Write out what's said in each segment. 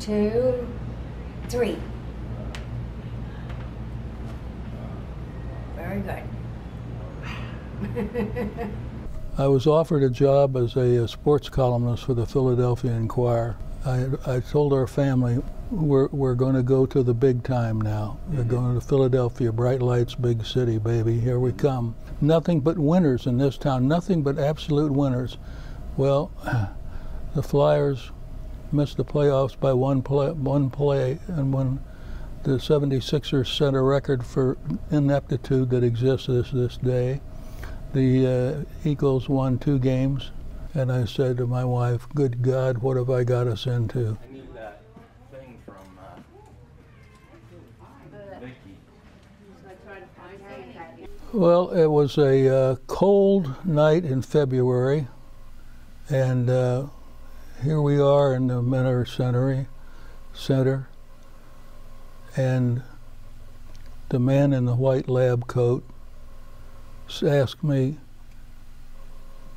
2, 3. Very good. I was offered a job as a sports columnist for the Philadelphia Inquirer. I told our family, we're going to go to the big time now. We're going to Philadelphia, bright lights, big city, baby. Here we come. Nothing but winners in this town, nothing but absolute winners. Well, the Flyers missed the playoffs by one play, and when the 76ers set a record for ineptitude that exists this day, the Eagles won 2 games, and I said to my wife, good God, what have I got us into? I need that thing from Vicky. Well, it was a cold night in February, and here we are in the Mentor Center, and the man in the white lab coat asked me,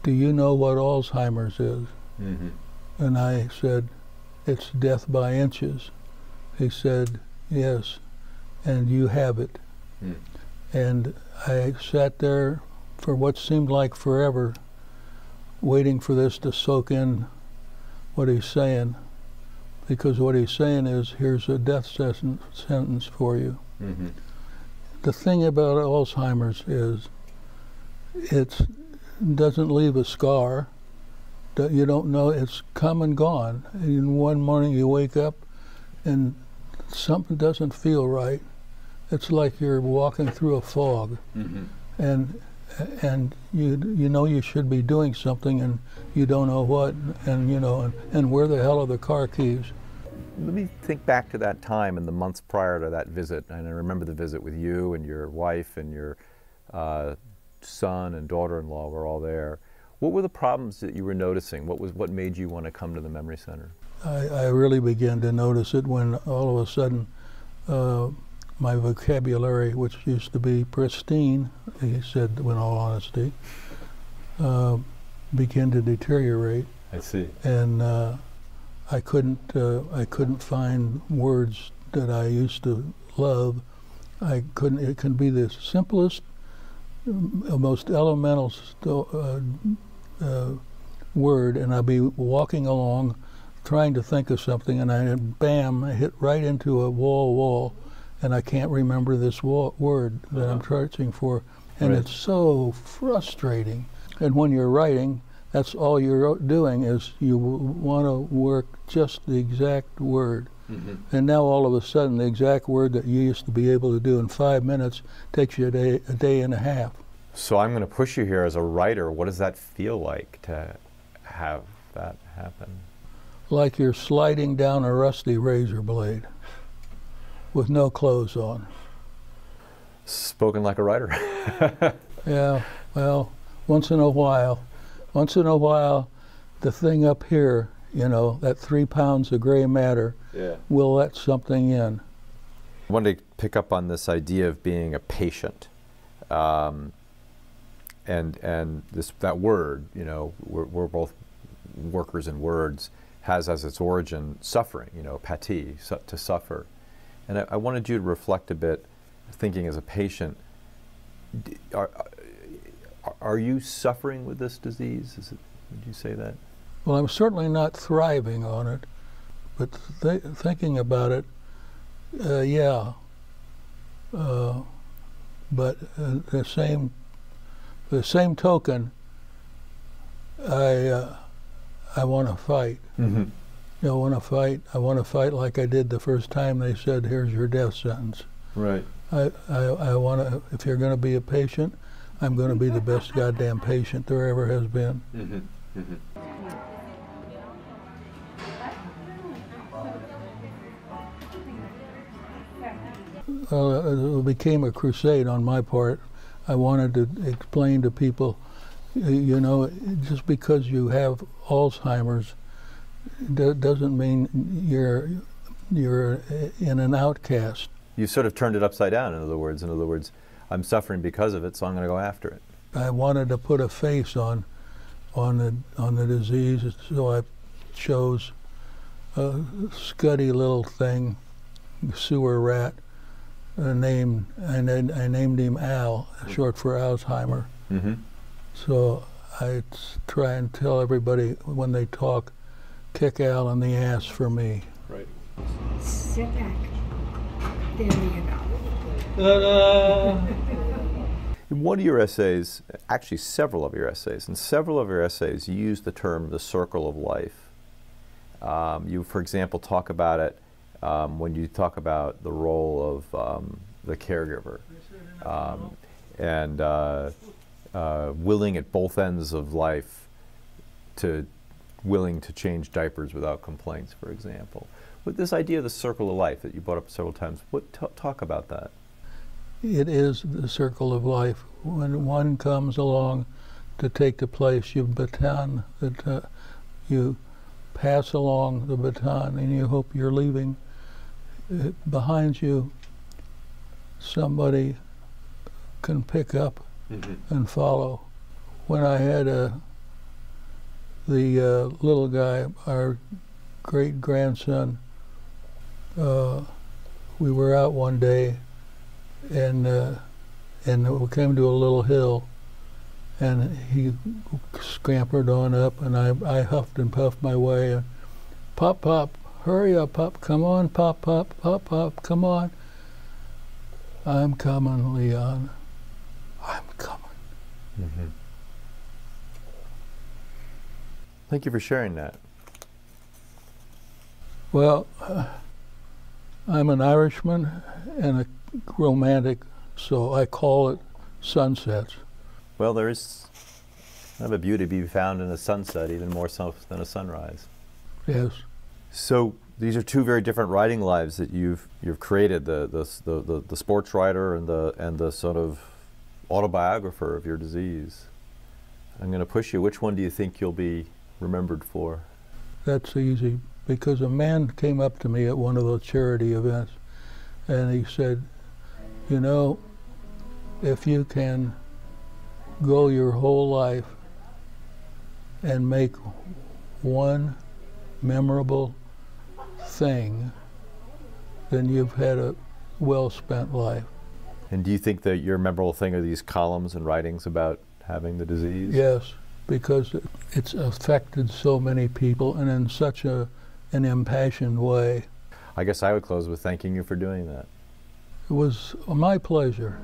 do you know what Alzheimer's is? Mm-hmm. And I said, it's death by inches. He said, yes, and you have it. Mm. And I sat there for what seemed like forever, waiting for this to soak in what he's saying, because what he's saying is, here's a death sentence for you. Mm-hmm. The thing about Alzheimer's is, it doesn't leave a scar. You don't know, it's come and gone. And one morning you wake up and something doesn't feel right. It's like you're walking through a fog. Mm-hmm. And you know you should be doing something and you don't know what, and where the hell are the car keys? Let me think back to that time and the months prior to that visit. And I remember the visit with you and your wife and your son and daughter-in-law were all there. What were the problems that you were noticing? What made you want to come to the Memory Center? I really began to notice it when all of a sudden my vocabulary, which used to be pristine, he said, in all honesty, began to deteriorate. I see. And I couldn't find words that I used to love. It can be the simplest, most elemental word, and I'd be walking along trying to think of something, and I hit right into a wall, and I can't remember this word that I'm searching for, and Right. It's so frustrating. And when you're writing, that's all you're doing is you want to work just the exact word. Mm-hmm. And now all of a sudden the exact word that you used to be able to do in 5 minutes takes you a day and a half. So I'm going to push you here as a writer. What does that feel like to have that happen? Like you're sliding down a rusty razor blade with no clothes on. Spoken like a writer. Yeah, well, once in a while, the thing up here, that 3 pounds of gray matter, will let something in. I wanted to pick up on this idea of being a patient. And that word, we're both workers in words, has as its origin suffering, pati, to suffer. And I wanted you to reflect a bit, thinking as a patient, are you suffering with this disease? Would you say that? Well, I'm certainly not thriving on it, but thinking about it, yeah. But the same token, I want to fight. Mm-hmm. I want to fight like I did the first time they said, here's your death sentence. Right. I want to, if you're going to be a patient, I'm going to be the best goddamn patient there ever has been. Mm-hmm. Mm-hmm. It became a crusade on my part. I wanted to explain to people, just because you have Alzheimer's doesn't mean you're in an outcast. You sort of turned it upside down, in other words. I'm suffering because of it, so I'm going to go after it. I wanted to put a face on the disease, so I chose scuddy little thing, sewer rat, I named him Al, short for Alzheimer. Mm-hmm. So I try and tell everybody when they talk, kick Al in the ass for me. Right. Sit back. There you go. In one of your essays, actually several of your essays, you use the term the circle of life. You, for example, talk about it when you talk about the role of the caregiver and willing at both ends of life willing to change diapers without complaints, for example. With this idea of the circle of life that you brought up several times, talk about that. It is the circle of life. When one comes along to take the place, you baton, that you pass along the baton and you hope you're leaving. Behind you, somebody can pick up and follow. When I had the little guy, our great-grandson, we were out one day and we came to a little hill, and he scampered on up, and I huffed and puffed my way. And, Pop, Pop, hurry up, Pop, come on, Pop, Pop, Pop, Pop, come on. I'm coming, Leon. I'm coming. Mm-hmm. Thank you for sharing that. Well, I'm an Irishman and a romantic, so I call it sunsets. Well, there is kind of a beauty to be found in a sunset, even more so than a sunrise. Yes. So these are two very different writing lives that you've created: the sports writer and the sort of autobiographer of your disease. I'm going to push you. Which one do you think you'll be remembered for? That's easy, because a man came up to me at one of those charity events, and he said, you know, if you can go your whole life and make one memorable thing, then you've had a well-spent life. And do you think that your memorable thing are these columns and writings about having the disease? Yes, because it's affected so many people and in such an impassioned way. I guess I would close with thanking you for doing that. It was my pleasure.